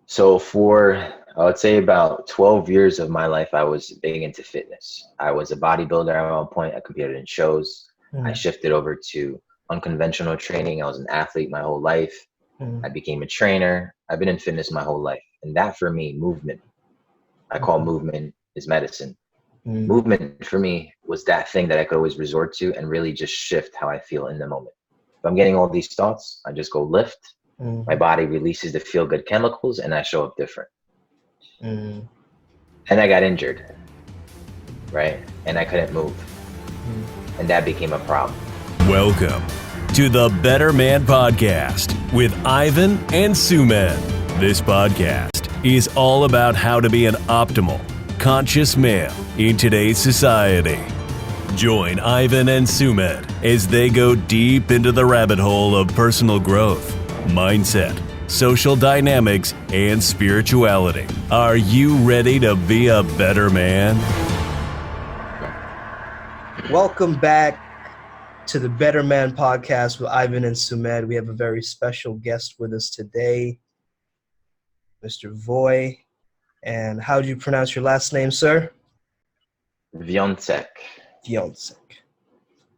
So for, I would say about 12 years of my life, I was big into fitness. I was a bodybuilder at one point. I competed in shows. I Mm, shifted over to unconventional training. I was an athlete my whole life. I mm, became a trainer. I've been in fitness my whole life. And that for me, movement, I call mm, movement is medicine. mm, Movement for me was that thing that I could always resort to and really just shift how I feel in the moment. If I'm getting all these thoughts, I just go lift. My mm, body releases the feel good chemicals and I show up different. mm, And I got injured, right? And I couldn't move. mm. And that became a problem. Welcome to the Better Man Podcast with Ivan and Sumedh. This podcast is all about how to be an optimal, conscious male in today's society. Join Ivan and Sumedh as they go deep into the rabbit hole of personal growth, mindset, social dynamics, and spirituality. Are you ready to be a better man? Welcome back to the Better Man Podcast with Ivan and Sumedh. We have a very special guest with us today, Mr. Voy. And how do you pronounce your last name, sir? WIACEK. Wiontek.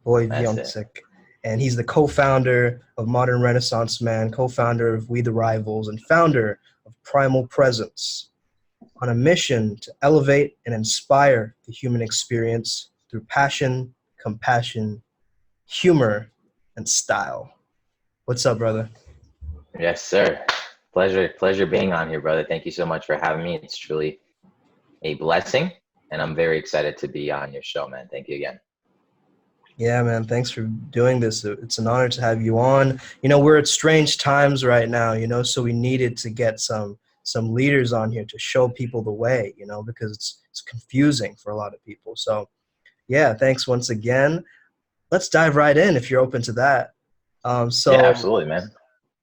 Voy That's it. Wiontek. And he's the co-founder of Modern Renaissance Man, co-founder of We the Rivals, and founder of Primal Presence, on a mission to elevate and inspire the human experience through passion, compassion, humor, and style. What's up, brother? Yes, sir. Pleasure being on here, brother. Thank you so much for having me. It's truly a blessing. And I'm very excited to be on your show, man. Thank you again. Yeah, man, thanks for doing this. It's an honor to have you on. You know, we're at strange times right now, so we needed to get some leaders on here to show people the way, because it's confusing for a lot of people. So, yeah, thanks once again. Let's dive right in if you're open to that. Yeah, So, absolutely, man.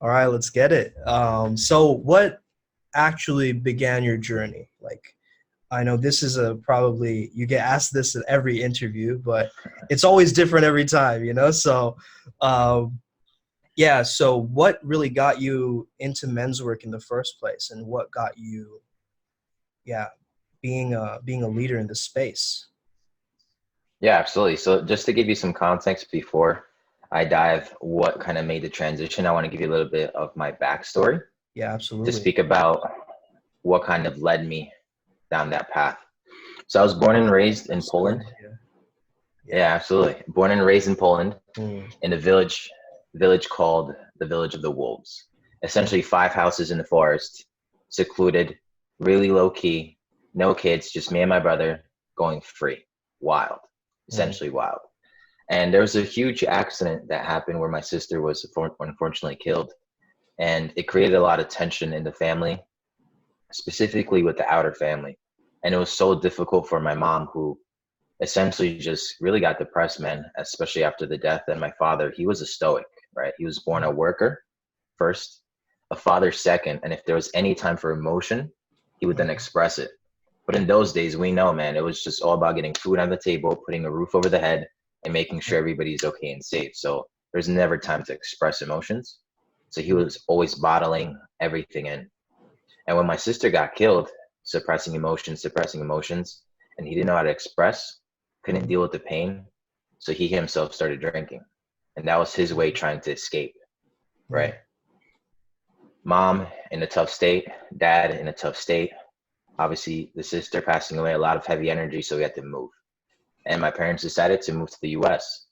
all right, let's get it. So what actually began your journey? Like, I know this is probably, you get asked this at every interview, but it's always different every time. So, um, yeah. So what really got you into men's work in the first place, and what got you, yeah, being a leader in this space? Yeah, absolutely. So just to give you some context before I dive what kind of made the transition, I want to give you a little bit of my backstory Yeah, to absolutely. speak about what kind of led me down that path. So I was born and raised in Poland. Story, yeah. Yeah, absolutely. Born and raised in Poland Mm, in a village called the Village of the Wolves. Essentially 5 houses in the forest, secluded, really low key, no kids, just me and my brother going free, wild, mm, essentially wild. And there was a huge accident that happened where my sister was unfortunately killed. And it created a lot of tension in the family, specifically with the outer family. And it was so difficult for my mom, who essentially just really got depressed, man, especially after the death. And my father, he was a stoic, right? He was born a worker first, a father second. And if there was any time for emotion, he would then mm, express it. But in those days, we know, man, it was just all about getting food on the table, putting a roof over the head, and making sure everybody's okay and safe. So there's never time to express emotions. So he was always bottling everything in. And when my sister got killed, suppressing emotions, and he didn't know how to express, couldn't mm, deal with the pain. So he himself started drinking. And that was his way trying to escape, mm, right? Mom in a tough state, dad in a tough state. Obviously, the sister passing away, a lot of heavy energy, so we had to move. And my parents decided to move to the US.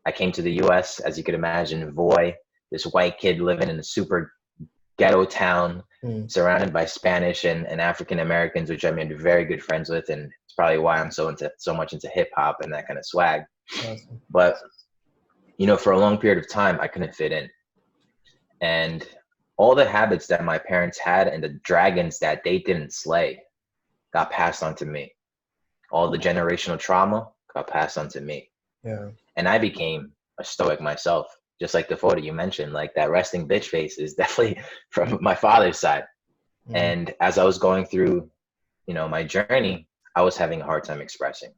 I came to the US, as you could imagine, Voy, this white kid living in a super ghetto town, mm. surrounded by Spanish and African Americans, which I made very good friends with, and it's probably why I'm so much into hip hop and that kind of swag. Awesome. But for a long period of time, I couldn't fit in, and all the habits that my parents had and the dragons that they didn't slay got passed on to me. All the generational trauma got passed on to me, Yeah. and I became a stoic myself. Just like the photo you mentioned, like that resting bitch face is definitely from my father's side. Mm, And as I was going through, my journey, I was having a hard time expressing.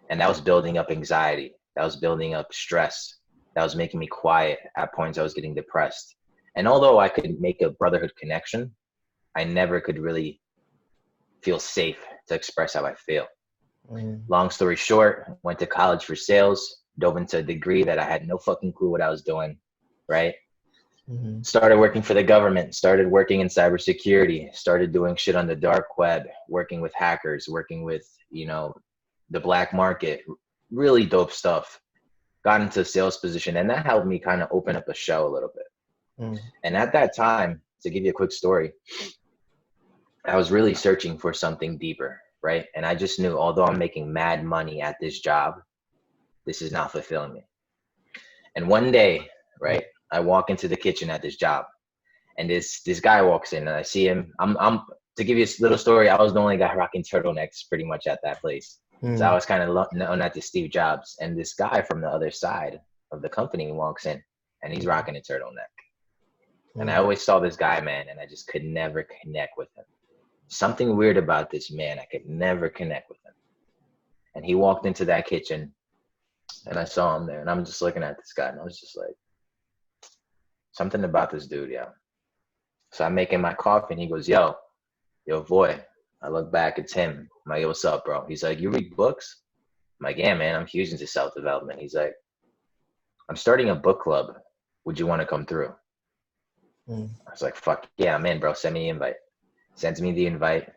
And that was building up anxiety. That was building up stress. That was making me quiet. At points, I was getting depressed. And although I could make a brotherhood connection, I never could really feel safe to express how I feel. Long story short, went to college for sales, dove into a degree that I had no fucking clue what I was doing, right? Started working for the government, started working in cybersecurity, started doing shit on the dark web, working with hackers, working with, the black market, really dope stuff. Got into a sales position, and that helped me kind of open up a show a little bit. And at that time, to give you a quick story, I was really searching for something deeper, right? And I just knew, although I'm making mad money at this job, this is not fulfilling me. And one day, right, I walk into the kitchen at this job, and this guy walks in, and I see him. I'm to give you a little story, I was the only guy rocking turtlenecks pretty much at that place. So I was kind of known at the Steve Jobs. And this guy from the other side of the company walks in, and he's rocking a turtleneck. And I always saw this guy, man, and I just could never connect with him. Something weird about this man, I could never connect with him. And he walked into that kitchen, and I saw him there, and I'm just looking at this guy, and I was just like, something about this dude, yo. So I'm making my coffee, and he goes, yo, boy. I look back, it's him. I'm like, yo, what's up, bro? He's like, you read books? I'm like, yeah, man, I'm huge into self-development. He's like, I'm starting a book club. Would you want to come through? I was like, fuck yeah, I'm in, bro. Send me the invite. Sends me the invite,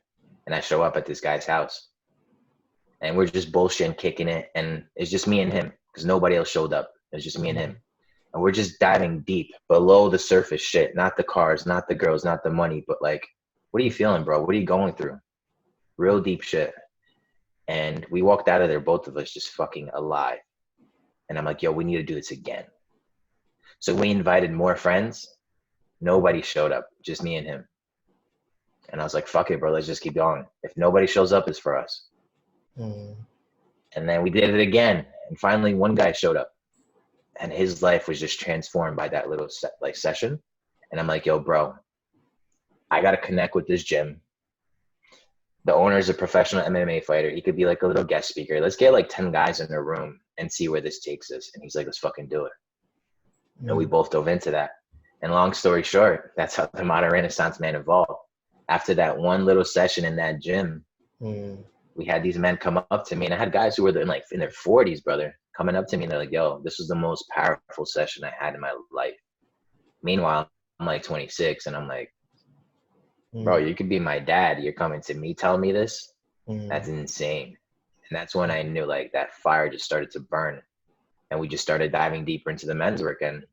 and I show up at this guy's house. And we're just bullshitting, kicking it, and it's just me and him, because nobody else showed up. It's just me and him. And we're just diving deep below the surface shit, not the cars, not the girls, not the money, but like, what are you feeling, bro? What are you going through? Real deep shit. And we walked out of there, both of us just fucking alive. And I'm like, yo, we need to do this again. So we invited more friends. Nobody showed up, just me and him. And I was like, fuck it, bro, let's just keep going. If nobody shows up, it's for us. And then we did it again. And finally, one guy showed up. And his life was just transformed by that little session. And I'm like, yo, bro, I got to connect with this gym. The owner is a professional MMA fighter. He could be like a little guest speaker. Let's get like 10 guys in a room and see where this takes us. And he's like, let's fucking do it. And we both dove into that. And long story short, that's how the Modern Renaissance Man evolved. After that one little session in that gym, we had these men come up to me. And I had guys who were in their 40s, brother, coming up to me. And they're like, yo, this was the most powerful session I had in my life. Meanwhile, I'm like 26, and I'm like, bro, you could be my dad. You're coming to me telling me this? That's insane. And that's when I knew like that fire just started to burn. And we just started diving deeper into the men's work. And,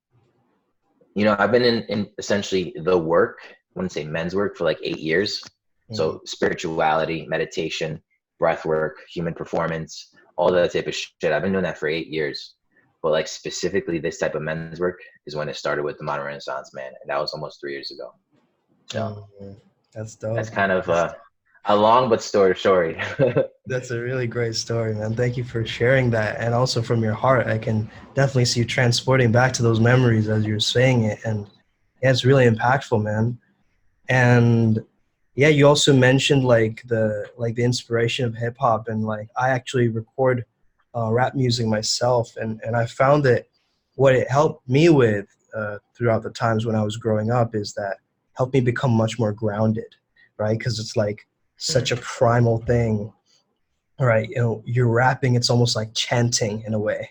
I've been in essentially the work, I wouldn't say men's work, for like 8 years. So spirituality, meditation, breath work, human performance, all that type of shit. I've been doing that for 8 years. But like specifically this type of men's work is when it started with the Modern Renaissance Man. And that was almost 3 years ago. So that's dope. That's kind of a long but story. That's a really great story, man. Thank you for sharing that. And also from your heart, I can definitely see you transporting back to those memories as you're saying it. And yeah, it's really impactful, man. And yeah, you also mentioned like the inspiration of hip hop, and like I actually record rap music myself, and I found that what it helped me with throughout the times when I was growing up is that helped me become much more grounded, right? Because it's like such a primal thing, right? You're rapping, it's almost like chanting in a way,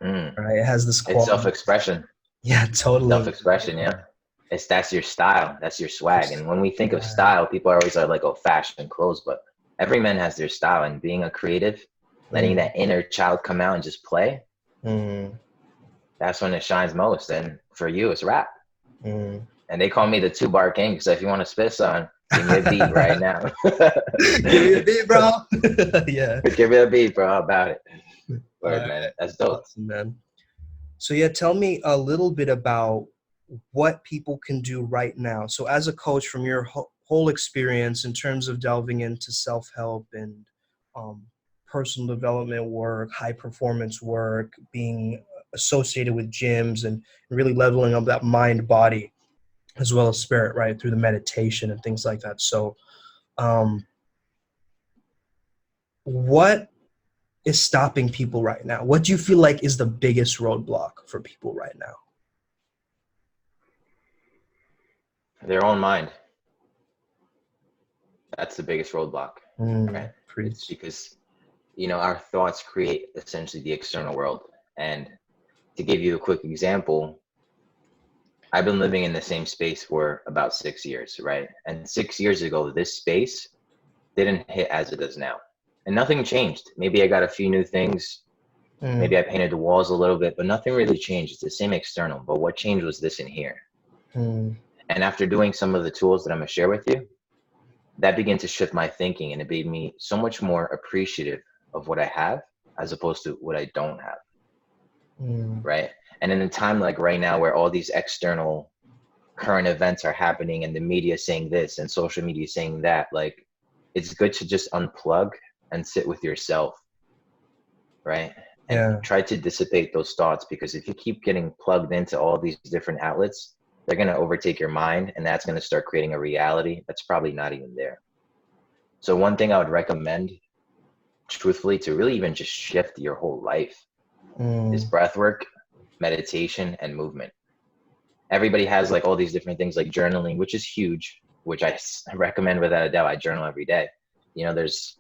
right? It has this quality. It's self-expression. Yeah, totally. Self-expression, yeah. That's your style, that's your swag. And when we think of style, people are always like, oh, fashion, clothes, but every man has their style. And being a creative, letting that inner child come out and just play, that's when it shines most. And for you, it's rap. And they call me the 2-bar king, so if you want to spit on, give me a beat right now. Give me a beat, bro. Yeah. Give me a beat, bro. How about it? Word, man. That's dope. Awesome, man. So yeah, tell me a little bit about what people can do right now. So as a coach, from your whole experience in terms of delving into self-help and personal development work, high performance work, being associated with gyms and really leveling up that mind, body, as well as spirit, right, through the meditation and things like that. So what is stopping people right now? What do you feel like is the biggest roadblock for people right now? Their own mind. That's the biggest roadblock, right? It's Preach. because, our thoughts create essentially the external world. And to give you a quick example, I've been living in the same space for about 6 years, right? And 6 years ago, this space didn't hit as it does now. And nothing changed. Maybe I got a few new things. Maybe I painted the walls a little bit, but nothing really changed. It's the same external. But what changed was this in here. Mm. And after doing some of the tools that I'm going to share with you, that began to shift my thinking, and it made me so much more appreciative of what I have as opposed to what I don't have. Right. And in a time like right now where all these external current events are happening and the media saying this and social media saying that, like, it's good to just unplug and sit with yourself. Right. And try to dissipate those thoughts, because if you keep getting plugged into all these different outlets, they're going to overtake your mind, and that's going to start creating a reality that's probably not even there. So one thing I would recommend, truthfully, to really even just shift your whole life is breath work, meditation, and movement. Everybody has like all these different things like journaling, which is huge, which I recommend without a doubt. I journal every day. There's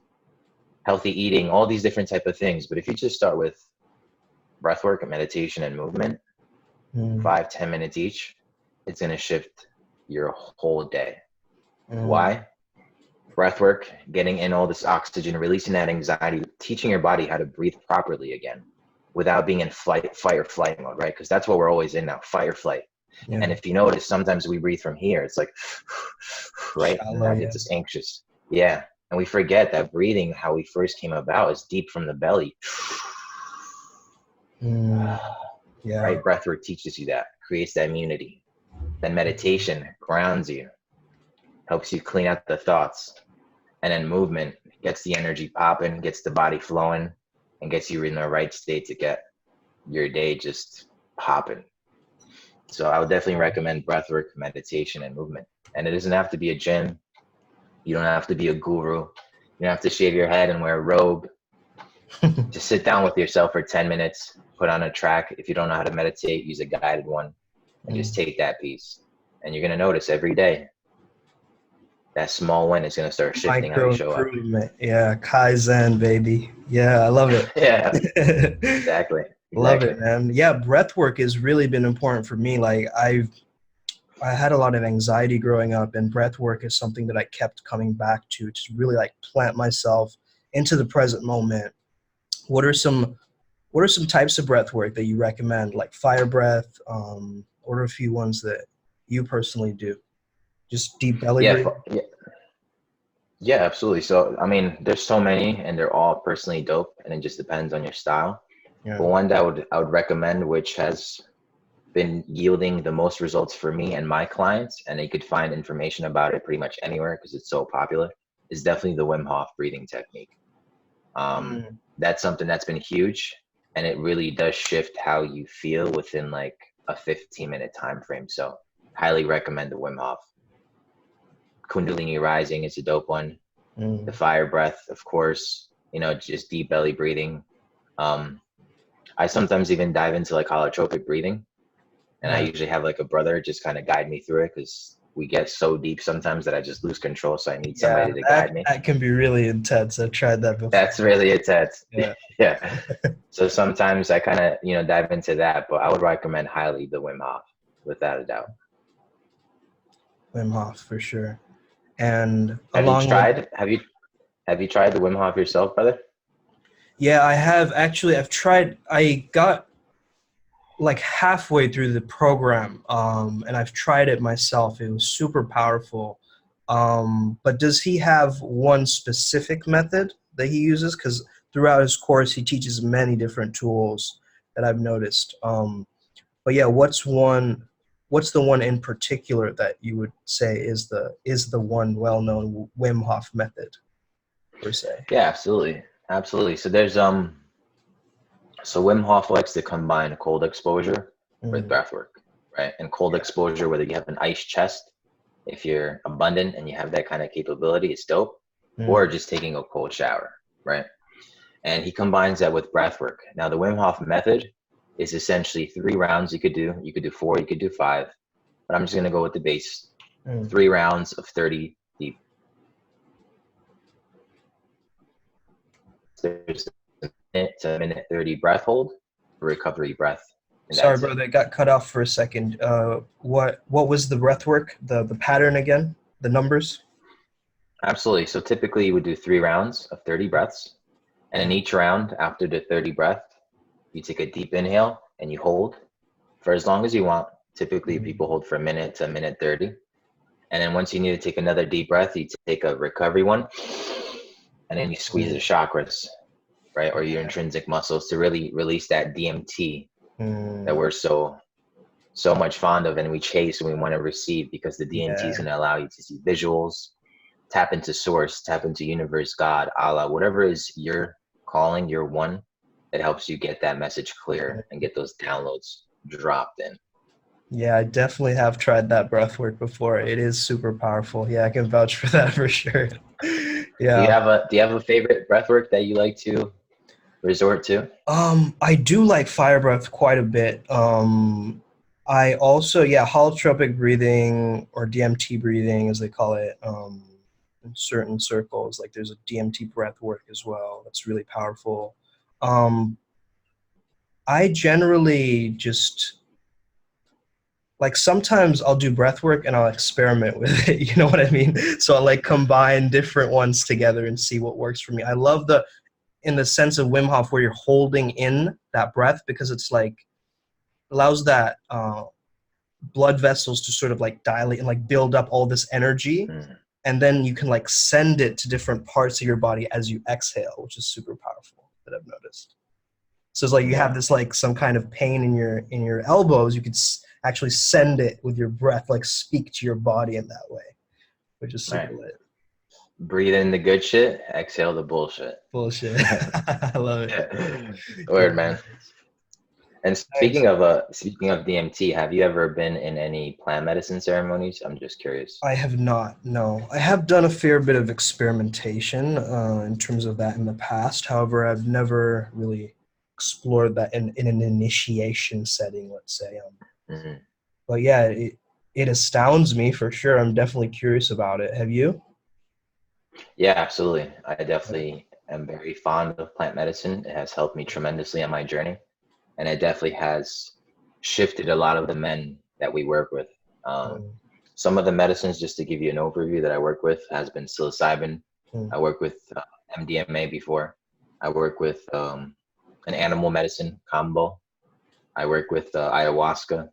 healthy eating, all these different type of things. But if you just start with breath work, meditation, and movement, 5-10 minutes each, it's going to shift your whole day. Why? Breath work, getting in all this oxygen, releasing that anxiety, teaching your body how to breathe properly again without being in fight or flight mode, right? Because that's what we're always in now, fight or flight. And if you notice, sometimes we breathe from here. It's like, right? And that gets us anxious. Yeah. And we forget that breathing, how we first came about, is deep from the belly. Right? Breath work teaches you that, creates that immunity. Then meditation grounds you, helps you clean out the thoughts. And then movement gets the energy popping, gets the body flowing, and gets you in the right state to get your day just popping. So I would definitely recommend breathwork, meditation, and movement. And it doesn't have to be a gym. You don't have to be a guru. You don't have to shave your head and wear a robe. Just sit down with yourself for 10 minutes, put on a track. If you don't know how to meditate, use a guided one, and just take that piece. And you're going to notice every day that small win is going to start shifting how you show up. Yeah, Kaizen, baby. Yeah, I love it. Yeah, exactly. Love it, man. Yeah, breath work has really been important for me. Like I had a lot of anxiety growing up, and breath work is something that I kept coming back to really like plant myself into the present moment. What are some types of breath work that you recommend? Like fire breath, what are a few ones that you personally do? Just deep belly breathing? Yeah, absolutely. So, I mean, there's so many, and they're all personally dope, and it just depends on your style. Yeah. But one that I would recommend, which has been yielding the most results for me and my clients, and you could find information about it pretty much anywhere because it's so popular, is definitely the Wim Hof breathing technique. That's something that's been huge, and it really does shift how you feel within like a 15-minute time frame. So highly recommend the Wim Hof. Kundalini rising is a dope one. The fire breath, of course, just deep belly breathing. I sometimes even dive into like holotropic breathing, and I usually have like a brother just kind of guide me through it, because we get so deep sometimes that I just lose control. So I need somebody to guide me. That can be really intense. I've tried that before. That's really intense. Yeah. Yeah. So sometimes I kind of, dive into that, but I would recommend highly the Wim Hof, without a doubt. Wim Hof for sure. And have you tried the Wim Hof yourself, brother? Yeah, I have. Actually, I've tried. I got like halfway through the program, and I've tried it myself. It was super powerful. But does he have one specific method that he uses? Because throughout his course, he teaches many different tools that I've noticed. But yeah, what's the one in particular that you would say is the one well-known Wim Hof method, per se? Yeah, absolutely. So there's so Wim Hof likes to combine cold exposure with breath work, right? And cold exposure, whether you have an ice chest, if you're abundant and you have that kind of capability, it's dope. Or just taking a cold shower, right? And he combines that with breath work. Now the Wim Hof method is essentially 3 rounds you could do 4, you could do 5, but I'm just going to go with the base. 3 rounds of 30 deep there's a minute to a minute 30 breath hold, a recovery breath. Sorry, brother, it got cut off for a second. What was the breath work? The pattern again? The numbers? Absolutely. So typically you would do 3 rounds of 30 breaths. And in each round, after the 30 breath, you take a deep inhale and you hold for as long as you want. Typically, people hold for a minute to a minute 30. And then once you need to take another deep breath, you take a recovery one. And then you squeeze the chakras, right? Or your intrinsic muscles to really release that DMT that we're so much fond of and we chase and we want to receive, because the DMT is going to allow you to see visuals, tap into source, tap into universe, God, Allah, whatever is your calling, your one, that helps you get that message clear and get those downloads dropped in. Yeah, I definitely have tried that breath work before. It is super powerful. Yeah, I can vouch for that for sure. Yeah. Do you have a favorite breath work that you like to resort to? I do like fire breath quite a bit. I also, holotropic breathing, or DMT breathing as they call it, in certain circles. Like there's a DMT breath work as well. That's really powerful. I generally just, like, sometimes I'll do breath work and I'll experiment with it. You know what I mean? So I'll like combine different ones together and see what works for me. I love in the sense of Wim Hof, where you're holding in that breath, because it's like allows that blood vessels to sort of like dilate and like build up all this energy. And then you can like send it to different parts of your body as you exhale, which is super powerful, that I've noticed. So it's like you have this like some kind of pain in your elbows, you could actually send it with your breath, like speak to your body in that way, which is super lit. Breathe in the good shit, exhale the bullshit. I love it. Word, man. And speaking of DMT, have you ever been in any plant medicine ceremonies? I'm just curious. I have not, no. I have done a fair bit of experimentation in terms of that in the past. However, I've never really explored that in an initiation setting, let's say. But yeah, it astounds me for sure. I'm definitely curious about it. Have you? Yeah, absolutely. I definitely am very fond of plant medicine. It has helped me tremendously on my journey. And it definitely has shifted a lot of the men that we work with. Some of the medicines, just to give you an overview, that I work with has been psilocybin. I work with MDMA before. I work with an animal medicine combo. I work with ayahuasca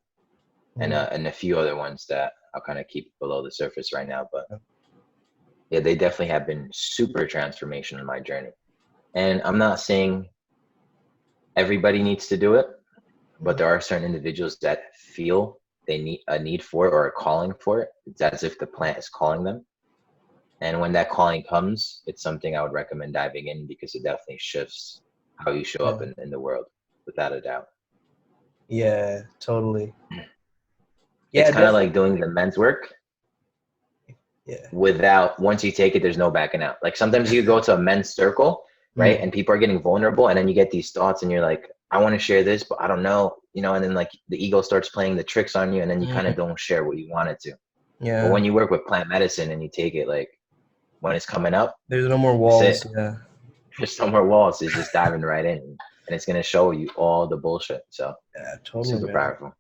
and a few other ones that I'll kind of keep below the surface right now. But yeah, they definitely have been super transformational in my journey. And I'm not saying everybody needs to do it, but there are certain individuals that feel they need a need for it or a calling for it. It's as if the plant is calling them. And when that calling comes, it's something I would recommend diving in, because it definitely shifts how you show up in the world, without a doubt. Yeah, totally. It's kind of like doing the men's work. Once you take it, there's no backing out. Like sometimes you go to a men's circle, right? And people are getting vulnerable, and then you get these thoughts and you're like, I want to share this, but I don't know, and then like the ego starts playing the tricks on you, and then you kind of don't share what you wanted to. Yeah. But when you work with plant medicine and you take it, like when it's coming up, there's no more walls. There's no more walls. It's just diving right in, and it's going to show you all the bullshit. So totally, super powerful.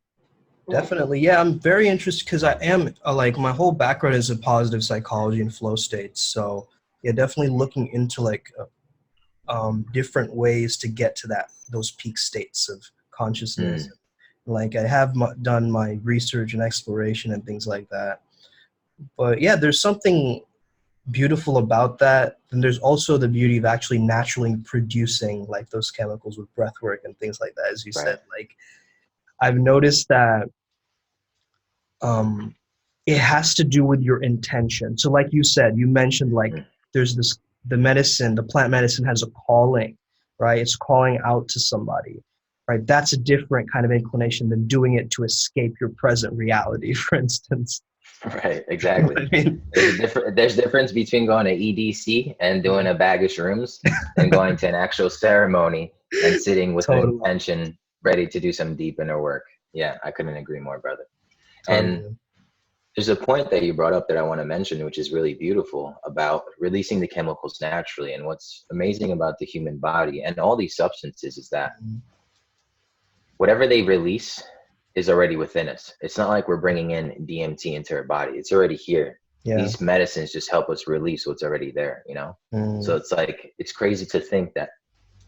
Definitely. Yeah, I'm very interested, because I am like, my whole background is in positive psychology and flow states. So yeah, definitely looking into like different ways to get to those peak states of consciousness. Like I have done my research and exploration and things like that. But yeah, there's something beautiful about that. And there's also the beauty of actually naturally producing like those chemicals with breath work and things like that, as you said. Like I've noticed that it has to do with your intention. So like you said, you mentioned like there's the plant medicine has a calling, right? It's calling out to somebody, right? That's a different kind of inclination than doing it to escape your present reality, for instance. Right, exactly. You know what I mean? There's difference between going to EDC and doing a bag of shrooms and going to an actual ceremony and sitting with an intention, ready to do some deep inner work. Yeah, I couldn't agree more, brother. And There's a point that you brought up that I want to mention, which is really beautiful, about releasing the chemicals naturally. And what's amazing about the human body and all these substances is that whatever they release is already within us. It's not like we're bringing in DMT into our body. It's already here. Yeah. These medicines just help us release what's already there, you know? So it's like, it's crazy to think that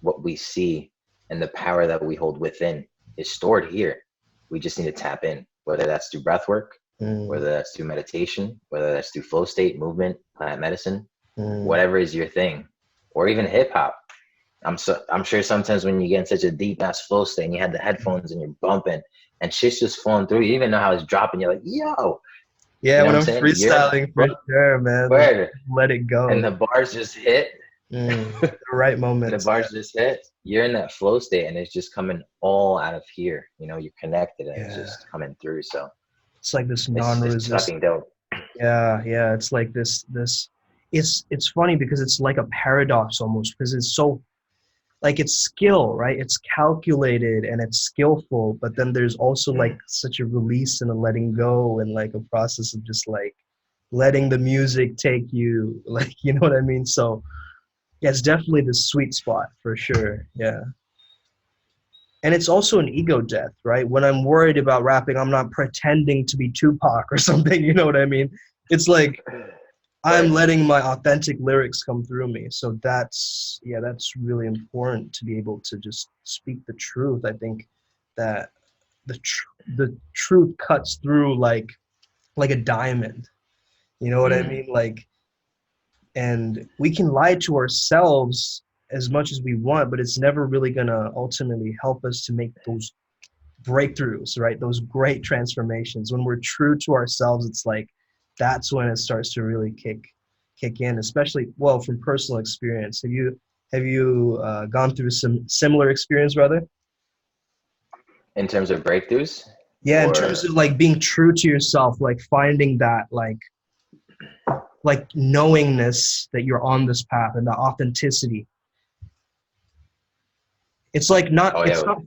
what we see and the power that we hold within is stored here. We just need to tap in, whether that's through breath work, whether that's through meditation, whether that's through flow state, movement, plant medicine, whatever is your thing, or even hip hop. I'm sure sometimes when you get in such a deep ass flow state and you have the headphones and you're bumping and shit's just flowing through, you even know how it's dropping. You're like, yo. Yeah, you know when I'm saying? freestyling, for sure, man. Where? Let it go. And the bars just hit. The right moment. The bars just hit. You're in that flow state and it's just coming all out of here. You know, you're connected and it's just coming through. So it's like this it's non-resistant. fucking dope. Yeah. It's like this. It's funny because it's like a paradox almost, because it's so, like, it's skill, right? It's calculated and it's skillful, but then there's also like such a release and a letting go and like a process of just like letting the music take you, like, you know what I mean? So yeah, it's definitely the sweet spot for sure. Yeah. And it's also an ego death, right? When I'm worried about rapping, I'm not pretending to be Tupac or something, you know what I mean? It's like, I'm letting my authentic lyrics come through me. So that's really important to be able to just speak the truth. I think that the truth cuts through like a diamond. You know what I mean? Like, and we can lie to ourselves as much as we want, but it's never really gonna ultimately help us to make those breakthroughs, right? Those great transformations. When we're true to ourselves, it's like, that's when it starts to really kick in, especially, well, from personal experience. Have you gone through some similar experience, brother? In terms of breakthroughs? Yeah, in terms of like being true to yourself, like finding that like knowingness that you're on this path and the authenticity. It's like not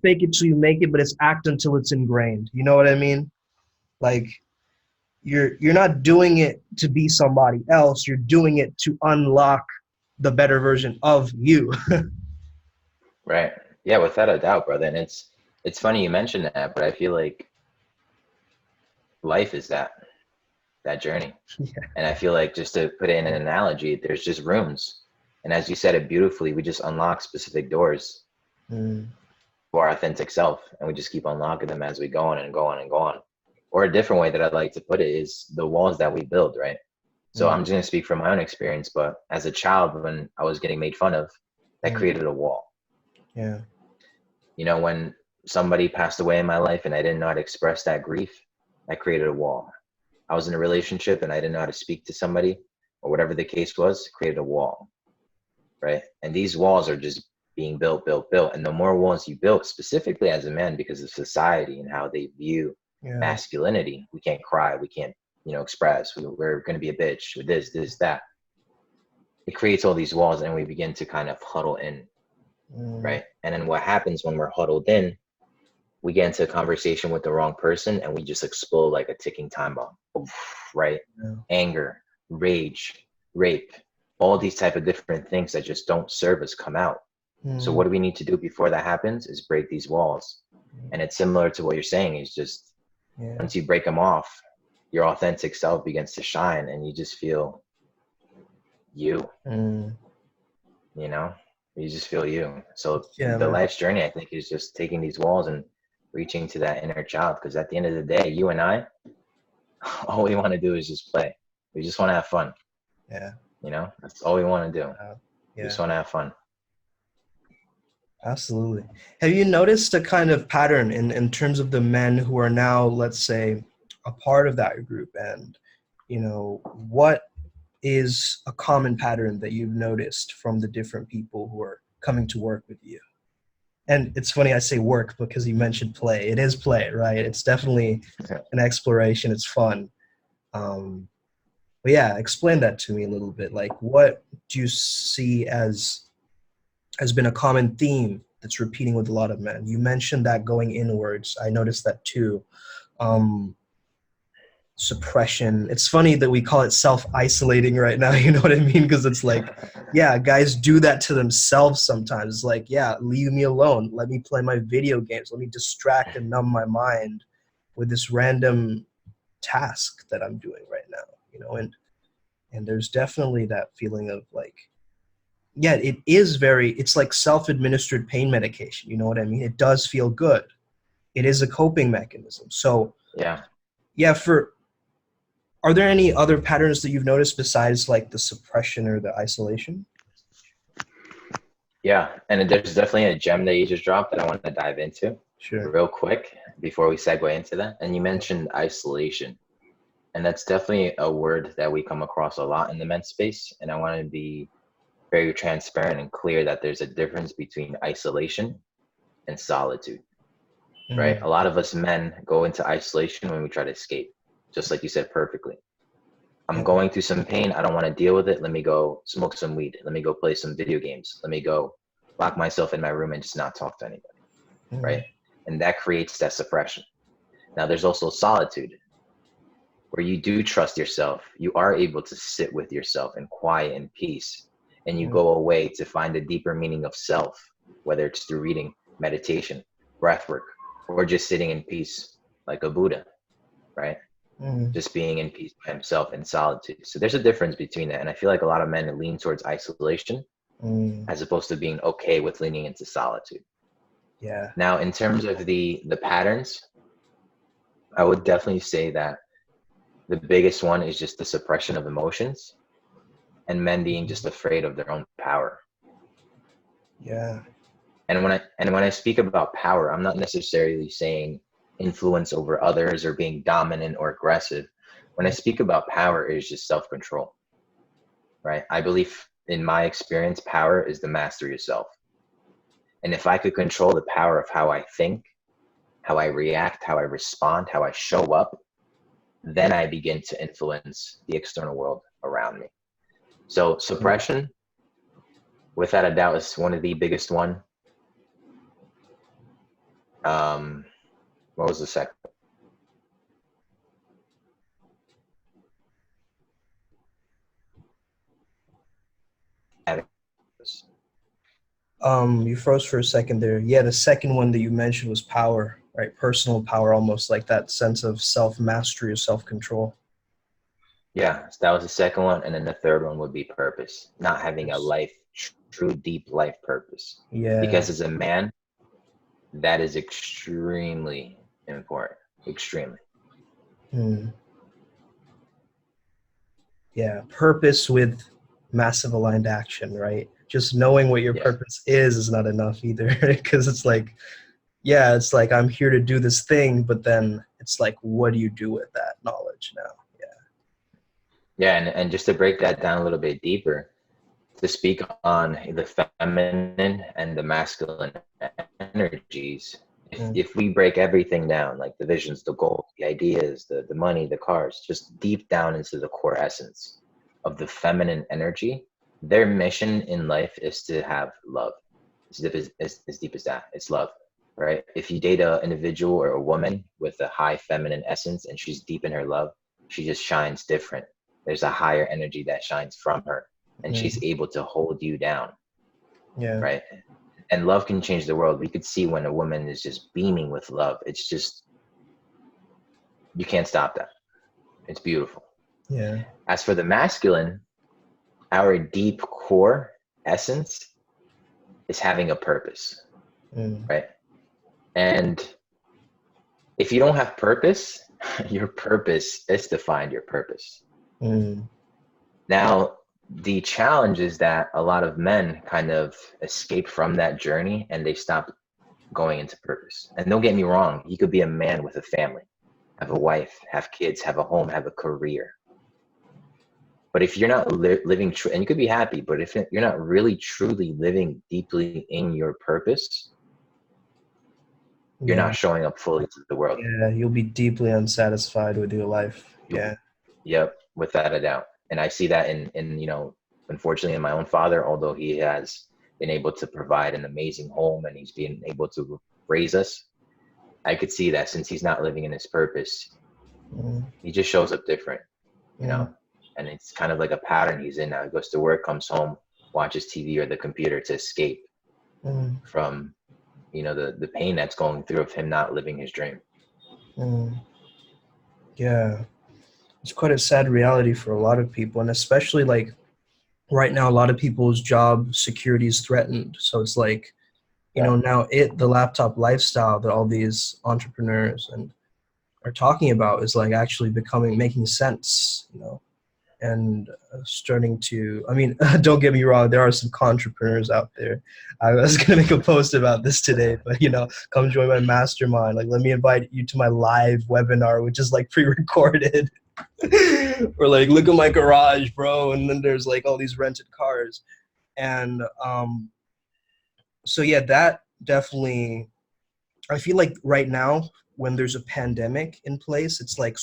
fake it till you make it, but it's act until it's ingrained. You know what I mean? Like, you're not doing it to be somebody else. You're doing it to unlock the better version of you. Right. Yeah, without a doubt, brother. And it's funny you mentioned that, but I feel like life is that journey. Yeah. And I feel like, just to put it in an analogy, there's just rooms. And as you said it beautifully, we just unlock specific doors for our authentic self. And we just keep unlocking them as we go on and go on and go on. Or a different way that I'd like to put it is the walls that we build, right? So I'm just going to speak from my own experience, but as a child, when I was getting made fun of, that created a wall. Yeah. You know, when somebody passed away in my life and I didn't know how to express that grief, that created a wall. I was in a relationship and I didn't know how to speak to somebody, or whatever the case was, created a wall, right? And these walls are just being built. And the more walls you build, specifically as a man, because of society and how they view masculinity, we can't cry, we can't, express, we're going to be a bitch with this, that. It creates all these walls and we begin to kind of huddle in, right? And then what happens when we're huddled in, we get into a conversation with the wrong person and we just explode like a ticking time bomb, right? Yeah. Anger, rage, rape, all these type of different things that just don't serve us come out. So what do we need to do before that happens is break these walls. And it's similar to what you're saying, is just once you break them off, your authentic self begins to shine and you just feel you, you just feel you. So the life's journey, I think, is just taking these walls and reaching to that inner child. Because at the end of the day, you and I, all we want to do is just play. We just want to have fun. Yeah. That's all we want to do. We just want to have fun. Absolutely. Have you noticed a kind of pattern in terms of the men who are now, let's say, a part of that group? And, what is a common pattern that you've noticed from the different people who are coming to work with you? And it's funny I say work because you mentioned play. It is play, right? It's definitely an exploration. It's fun. But yeah, explain that to me a little bit. Like, what do you see as has been a common theme that's repeating with a lot of men? You mentioned that going inwards. I noticed that too. suppression. It's funny that we call it self-isolating right now, you know what I mean? Because it's like, yeah, guys do that to themselves sometimes. It's like, yeah, leave me alone. Let me play my video games. Let me distract and numb my mind with this random task that I'm doing right now, you know? And there's definitely that feeling of like, yeah, it's like self-administered pain medication, you know what I mean? It does feel good. It is a coping mechanism. So yeah, are there any other patterns that you've noticed besides like the suppression or the isolation? Yeah, and there's definitely a gem that you just dropped that I want to dive into real quick before we segue into that. And you mentioned isolation, and that's definitely a word that we come across a lot in the men's space. And I want to be very transparent and clear that there's a difference between isolation and solitude, right? A lot of us men go into isolation when we try to escape, just like you said perfectly. I'm going through some pain. I don't want to deal with it. Let me go smoke some weed. Let me go play some video games. Let me go lock myself in my room and just not talk to anybody, right? And that creates that suppression. Now, there's also solitude, where you do trust yourself. You are able to sit with yourself in quiet and peace, and you go away to find a deeper meaning of self, whether it's through reading, meditation, breath work, or just sitting in peace like a Buddha, right? Just being in peace by himself in solitude. So there's a difference between that. And I feel like a lot of men lean towards isolation as opposed to being okay with leaning into solitude. Yeah. Now, in terms of the patterns, I would definitely say that the biggest one is just the suppression of emotions and men being just afraid of their own power. Yeah. And when I speak about power, I'm not necessarily saying influence over others or being dominant or aggressive. When I speak about power, it is just self-control, right? I believe, in my experience, power is the mastery of self. And if I could control the power of how I think, how I react, how I respond, how I show up, then I begin to influence the external world around me. So suppression, without a doubt, is one of the biggest one. What was the second? You froze for a second there. Yeah, the second one that you mentioned was power, right? Personal power, almost like that sense of self-mastery or self-control. Yeah, so that was the second one. And then the third one would be purpose, not having a life, true, deep life purpose. Yeah. Because as a man, that is extremely important, extremely. Yeah, purpose with massive aligned action, right? Just knowing what your purpose is not enough either, because it's like, yeah, it's like I'm here to do this thing, but then it's like, what do you do with that knowledge now? Yeah, and just to break that down a little bit deeper, to speak on the feminine and the masculine energies, if we break everything down, like the visions, the goals, the ideas, the money, the cars, just deep down into the core essence of the feminine energy, their mission in life is to have love. As deep as that, it's love, right? If you date an individual or a woman with a high feminine essence and she's deep in her love, she just shines different. There's a higher energy that shines from her, and she's able to hold you down, right? And love can change the world. We could see when a woman is just beaming with love. It's just, you can't stop that. It's beautiful. Yeah. As for the masculine, our deep core essence is having a purpose, right? And if you don't have purpose, your purpose is to find your purpose. Now, the challenge is that a lot of men kind of escape from that journey and they stop going into purpose. And don't get me wrong, you could be a man with a family, have a wife, have kids, have a home, have a career. But if you're not living true, and you could be happy, but if you're not really truly living deeply in your purpose, you're not showing up fully to the world. Yeah, you'll be deeply unsatisfied with your life. Yeah. Yep, without a doubt. And I see that in you know, unfortunately, in my own father, although he has been able to provide an amazing home and he's been able to raise us, I could see that since he's not living in his purpose, He just shows up different, you Mm. know, and it's kind of like a pattern he's in now. He goes to work, comes home, watches TV or the computer to escape Mm. from, the pain that's going through of him not living his dream. Mm. Yeah, it's quite a sad reality for a lot of people, and especially like right now, a lot of people's job security is threatened. So it's like, now the laptop lifestyle that all these entrepreneurs and are talking about is like actually making sense, and starting to, I mean, don't get me wrong, there are some entrepreneurs out there. I was going to make a post about this today, but come join my mastermind. Like, let me invite you to my live webinar, which is like pre-recorded. Or like, look at my garage, bro. And then there's like all these rented cars. And so yeah, that definitely, I feel like right now when there's a pandemic in place, it's like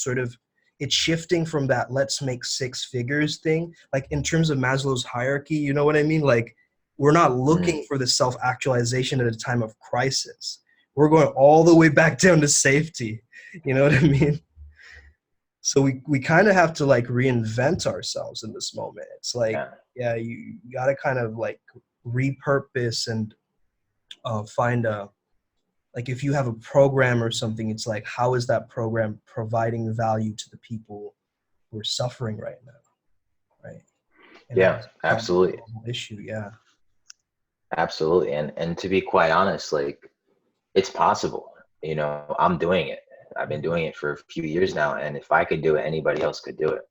it's shifting from that let's make six figures thing. Like in terms of Maslow's hierarchy, you know what I mean? Like we're not looking for the self-actualization at a time of crisis. We're going all the way back down to safety. You know what I mean? So we kind of have to like reinvent ourselves in this moment. It's like, you got to kind of like repurpose and find like if you have a program or something, it's like, how is that program providing value to the people who are suffering right now, right? And Yeah, absolutely. Issue, yeah. Absolutely. And to be quite honest, like it's possible, I'm doing it. I've been doing it for a few years now. And if I could do it, anybody else could do it.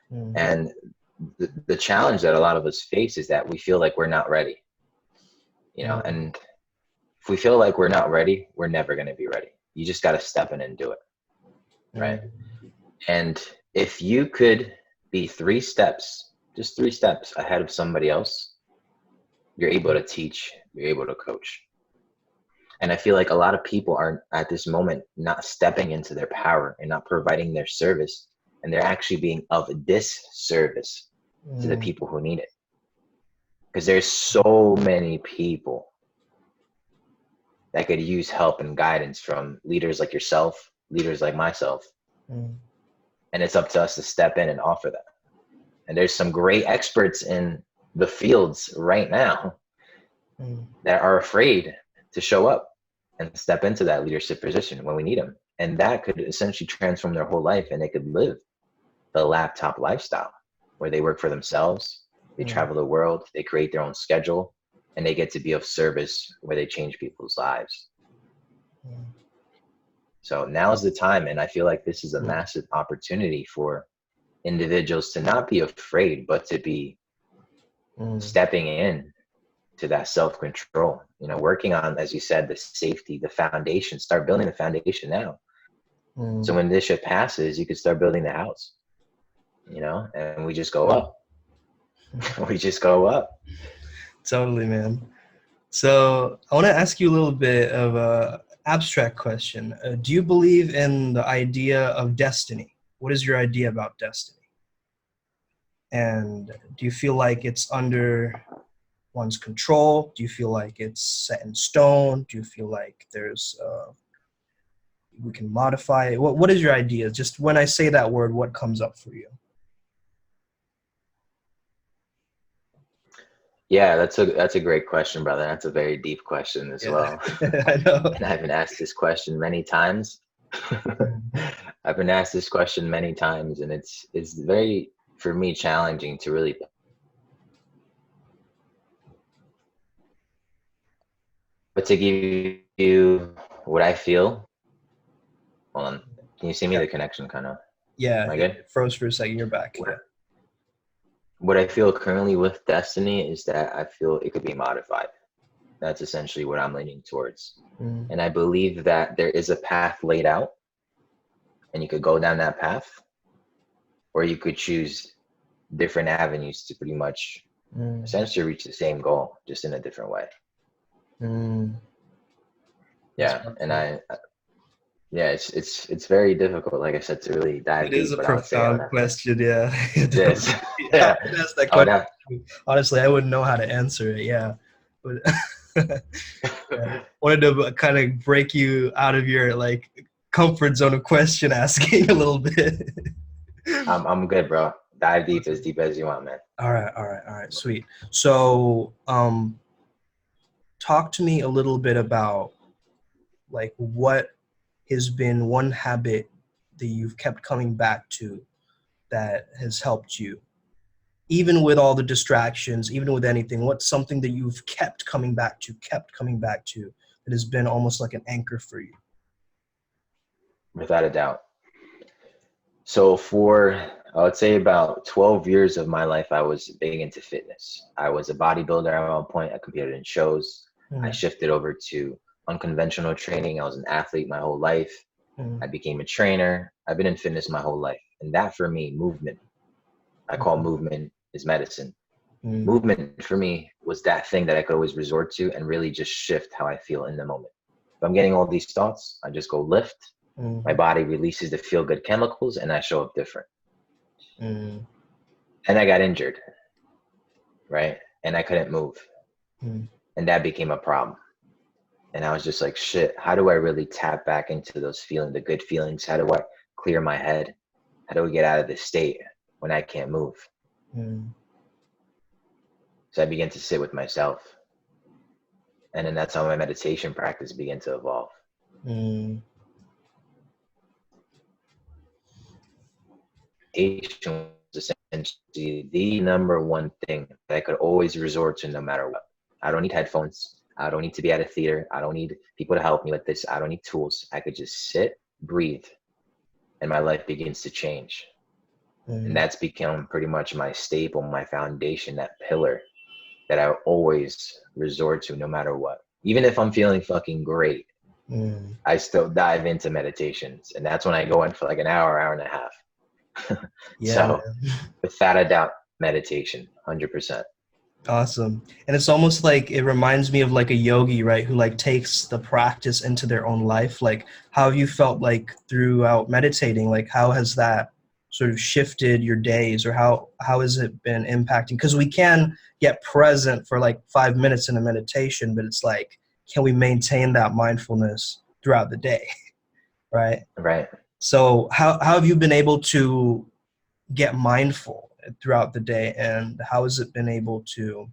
Mm-hmm. And the challenge that a lot of us face is that we feel like we're not ready, and if we feel like we're not ready, we're never going to be ready. You just got to step in and do it. Right. Mm-hmm. And if you could be just 3 steps ahead of somebody else, you're able to teach, you're able to coach. And I feel like a lot of people are at this moment not stepping into their power and not providing their service. And they're actually being of disservice to the people who need it. Because there's so many people that could use help and guidance from leaders like yourself, leaders like myself. And it's up to us to step in and offer that. And there's some great experts in the fields right now that are afraid to show up and step into that leadership position when we need them. And that could essentially transform their whole life, and they could live the laptop lifestyle where they work for themselves, they travel the world, they create their own schedule, and they get to be of service where they change people's lives. So now's the time, and I feel like this is a massive opportunity for individuals to not be afraid, but to be stepping in to that self-control, working on, as you said, the safety, the foundation. Start building the foundation now. So when this shit passes, you can start building the house, and we just go up. We just go up. Totally, man. So I want to ask you a little bit of a abstract question. Do you believe in the idea of destiny? What is your idea about destiny? And do you feel like it's under one's control? Do you feel like it's set in stone? Do you feel like there's we can modify it? What is your idea? Just when I say that word, what comes up for you? Yeah, that's a great question, brother. That's a very deep question as well. I know. And I've been asked this question many times. I've been asked this question many times, and it's very, for me, challenging to really. But to give you what I feel, hold on. Can you see me? The connection kind of. Yeah. Am I good? Froze for a second. You're back. What I feel currently with destiny is that I feel it could be modified. That's essentially what I'm leaning towards. And I believe that there is a path laid out, and you could go down that path, or you could choose different avenues to pretty much essentially reach the same goal, just in a different way. Yeah, and it's very difficult, like I said, to really dive deep. It is a profound question, yeah. It is. Yeah. Honestly, I wouldn't know how to answer it, yeah. But wanted to kind of break you out of your like comfort zone of question asking a little bit. I'm good, bro. Dive deep as you want, man. All right, sweet. So, talk to me a little bit about like what has been one habit that you've kept coming back to that has helped you, even with all the distractions, even with anything. What's something that you've kept coming back to that has been almost like an anchor for you? Without a doubt. So for, I would say about 12 years of my life, I was big into fitness. I was a bodybuilder at one point. I competed in shows. I shifted over to unconventional training. I was an athlete my whole life. I became a trainer. I've been in fitness my whole life. And that for me, movement, I call movement is medicine. Movement for me was that thing that I could always resort to and really just shift how I feel in the moment. If I'm getting all these thoughts, I just go lift. My body releases the feel-good chemicals and I show up different. And I got injured, right? And I couldn't move. And that became a problem. And I was just like, shit, how do I really tap back into those feelings, the good feelings? How do I clear my head? How do we get out of this state when I can't move? So I began to sit with myself. And then that's how my meditation practice began to evolve. Meditation was essentially the number one thing that I could always resort to no matter what. I don't need headphones. I don't need to be at a theater. I don't need people to help me with this. I don't need tools. I could just sit, breathe, and my life begins to change. And that's become pretty much my staple, my foundation, that pillar that I always resort to no matter what. Even if I'm feeling fucking great, I still dive into meditations. And that's when I go in for like an hour, hour and a half. So without a doubt, meditation, 100%. Awesome. And it's almost like, it reminds me of like a yogi, right? Who like takes the practice into their own life. Like, how have you felt like throughout meditating? Like, how has that sort of shifted your days, or how has it been impacting? Because we can get present for like 5 minutes in a meditation, but it's like, can we maintain that mindfulness throughout the day? Right. Right. So how have you been able to get mindful throughout the day, and how has it been able to,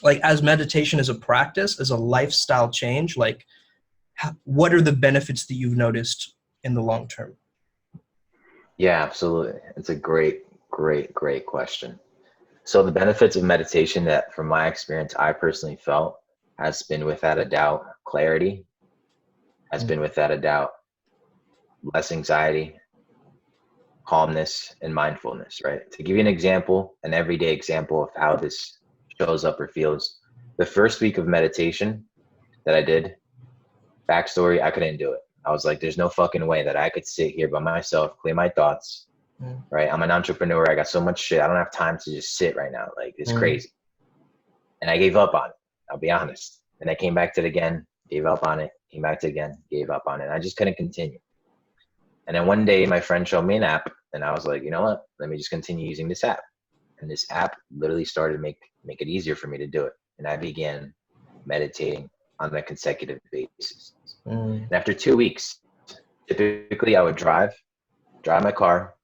like, as meditation as a practice, as a lifestyle change, like what are the benefits that you've noticed in the long term? Yeah, absolutely. It's a great question. So the benefits of meditation that from my experience I personally felt has been without a doubt clarity, has been without a doubt less anxiety, calmness, and mindfulness, right? To give you an example, an everyday example of how this shows up or feels, the first week of meditation that I did, backstory, I couldn't do it. I was like, there's no fucking way that I could sit here by myself, clear my thoughts, right? I'm an entrepreneur. I got so much shit. I don't have time to just sit right now. Like, it's crazy. And I gave up on it. I'll be honest. And I came back to it again, gave up on it, came back to it again, gave up on it. And I just couldn't continue. And then one day my friend showed me an app and I was like, you know what? Let me just continue using this app. And this app literally started to make it easier for me to do it. And I began meditating on a consecutive basis. And after 2 weeks, typically I would drive my car.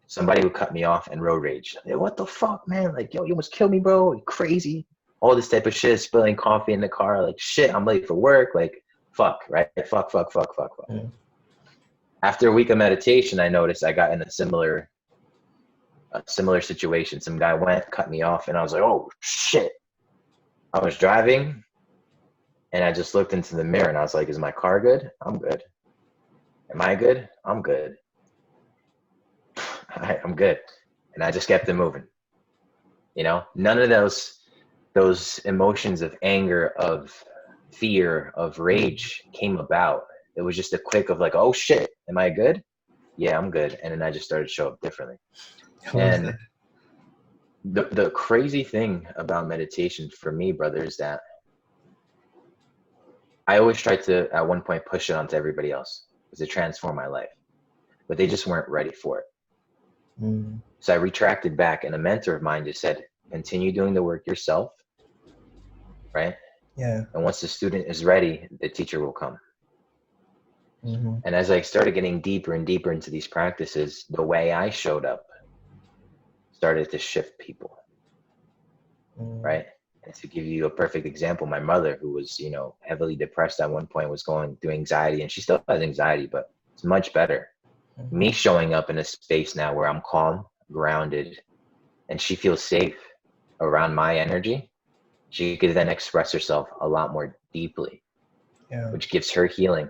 Somebody would cut me off and road rage. Like, what the fuck, man? Like, yo, you almost killed me, bro. You're crazy. All this type of shit, spilling coffee in the car. Like, shit, I'm late for work. Like, fuck, right? Fuck. After a week of meditation, I noticed I got in a similar situation. Some guy went, cut me off, and I was like, oh, shit. I was driving, and I just looked into the mirror, and I was like, is my car good? I'm good. Am I good? I'm good. All right, I'm good. And I just kept it moving. You know, none of those emotions of anger, of fear, of rage came about. It was just a quick of like, oh shit, am I good? Yeah, I'm good. And then I just started to show up differently. And the crazy thing about meditation for me, brother, is that I always tried to, at one point, push it onto everybody else to transform my life, but they just weren't ready for it. So I retracted back, and a mentor of mine just said, continue doing the work yourself, right? Yeah. And once the student is ready, the teacher will come. Mm-hmm. And as I started getting deeper and deeper into these practices, the way I showed up started to shift people, right? And to give you a perfect example, my mother, who was, heavily depressed at one point, was going through anxiety, and she still has anxiety, but it's much better. Mm-hmm. Me showing up in a space now where I'm calm, grounded, and she feels safe around my energy, she could then express herself a lot more deeply, Yeah. which gives her healing,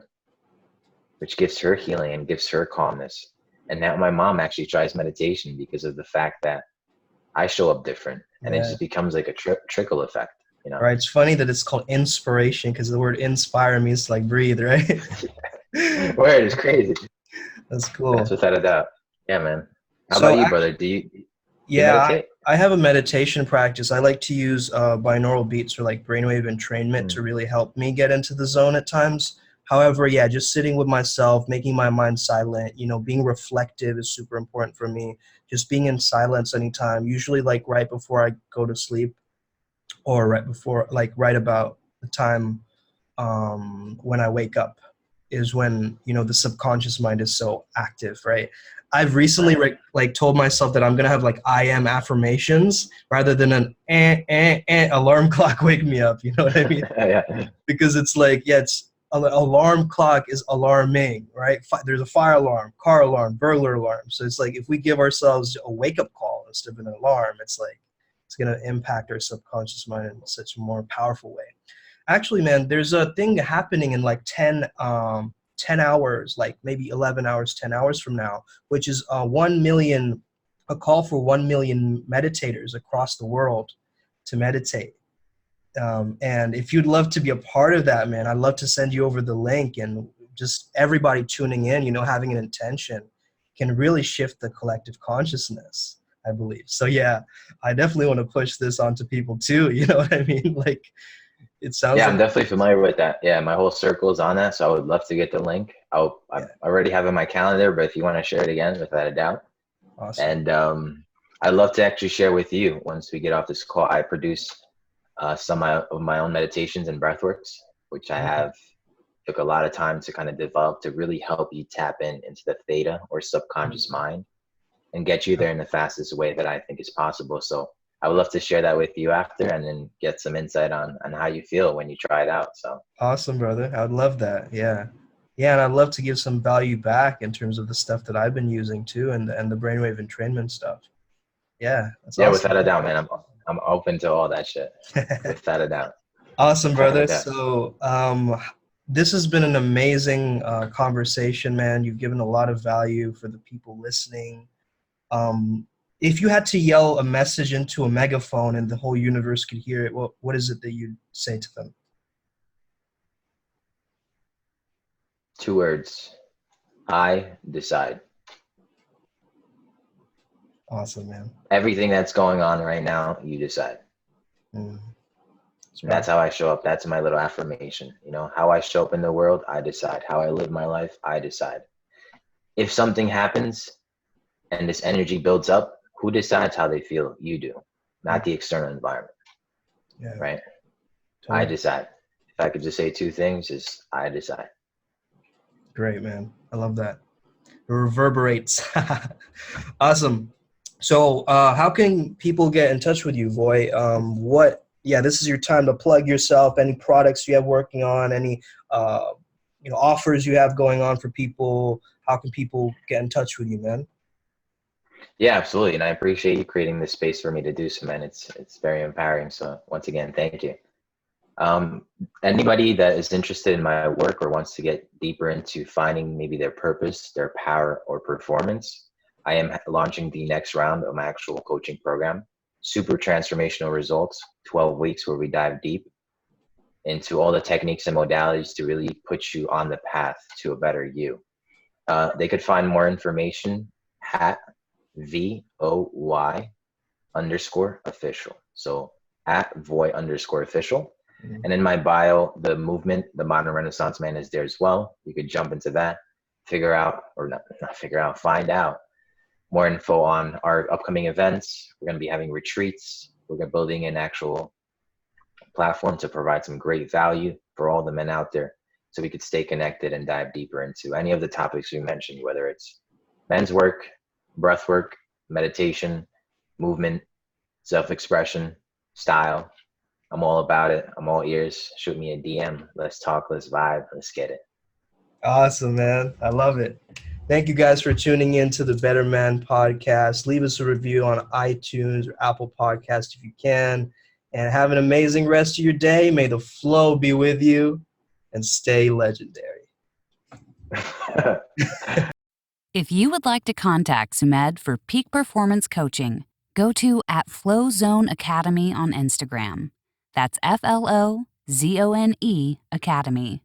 and gives her calmness. And now my mom actually tries meditation because of the fact that I show up different, and it Yeah. just becomes like a trickle effect, Right. It's funny that it's called inspiration because the word inspire means like breathe, right? Word is crazy. That's That's cool. without a doubt. Yeah, man. How So about you, brother? Do you yeah, meditate? I have a meditation practice. I like to use binaural beats or like brainwave entrainment Mm. to really help me get into the zone at times. However, yeah, just sitting with myself, making my mind silent, being reflective is super important for me. Just being in silence anytime, usually like right before I go to sleep or right before, like right about the time when I wake up is when the subconscious mind is so active, right? I've recently Right. like told myself that I'm gonna have like I am affirmations rather than an alarm clock wake me up. You know what I mean? Yeah. Because it's like it's alarm clock is alarming, right? There's a fire alarm, car alarm, burglar alarm. So it's like if we give ourselves a wake up call instead of an alarm, it's like it's gonna impact our subconscious mind in such a more powerful way. Actually, man, there's a thing happening in like 10 hours, like maybe 11 hours, 10 hours from now, which is a call for 1 million meditators across the world to meditate. And if you'd love to be a part of that, man, I'd love to send you over the link, and just everybody tuning in, having an intention can really shift the collective consciousness, I believe. So yeah, I definitely want to push this onto people too. You know what I mean? Like, it sounds Yeah, like, I'm definitely familiar with that. Yeah, my whole circle is on that, so I would love to get the link. I yeah, already have it in my calendar, but if you want to share it again, without a doubt. awesome. And I'd love to actually share with you once we get off this call. I produce some of my own meditations and breathworks, which I Okay. have took a lot of time to kind of develop to really help you tap into the theta or subconscious mind and get you there in the fastest way that I think is possible. So I would love to share that with you after, and then get some insight on how you feel when you try it out. So Awesome, brother. I would love that. Yeah. Yeah, and I'd love to give some value back in terms of the stuff that I've been using too, and the brainwave entrainment stuff. Yeah, that's yeah, awesome, without a doubt, man, I'm open to all that shit. man. Without a doubt. Awesome, Without a brother. doubt. So, this has been an amazing conversation, man. You've given a lot of value for the people listening. Um, if you had to yell a message into a megaphone and the whole universe could hear it, what is it that you'd say to them? 2 words. I decide. Awesome, man. Everything that's going on right now, you decide. Mm, And that's how I show up. That's my little affirmation. How I show up in the world, I decide. How I live my life, I decide. If something happens and this energy builds up, who decides how they feel? You do, not the external environment, yeah, right? I totally. decide. If I could just say 2 things, is I decide. Great, man. I love that. It reverberates. Awesome. So, how can people get in touch with you, Voy? Yeah, this is your time to plug yourself. Any products you have working on, any, offers you have going on for people. How can people get in touch with you, man? Yeah, absolutely. And I appreciate you creating this space for me to do so, man. It's very empowering. So once again, thank you. Anybody that is interested in my work or wants to get deeper into finding maybe their purpose, their power, or performance, I am launching the next round of my actual coaching program, Super Transformational Results, 12 weeks where we dive deep into all the techniques and modalities to really put you on the path to a better you. They could find more information at VOY_official. So at Voy_official. Mhm. And in my bio, the movement, the Modern Renaissance Man, is there as well. You could jump into that, figure out, or not figure out, find out more info on our upcoming events. We're going to be having retreats. We're going to be building an actual platform to provide some great value for all the men out there so we could stay connected and dive deeper into any of the topics we mentioned, whether it's men's work, breath work, meditation, movement, self-expression, style. I'm all about it. I'm all ears. Shoot me a DM. Let's talk. Let's vibe. Let's get it. Awesome, man. I love it. Thank you guys for tuning in to the Better Man podcast. Leave us a review on iTunes or Apple Podcast if you can. And have an amazing rest of your day. May the flow be with you and stay legendary. If you would like to contact Sumedh for peak performance coaching, go to @FlowZone Academy on Instagram. That's FLOZONE Academy.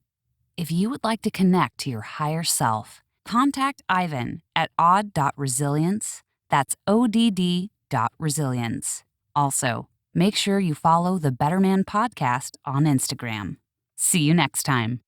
If you would like to connect to your higher self, contact Ivan at odd.resilience. That's ODD.resilience. Also, make sure you follow the Better Man podcast on Instagram. See you next time.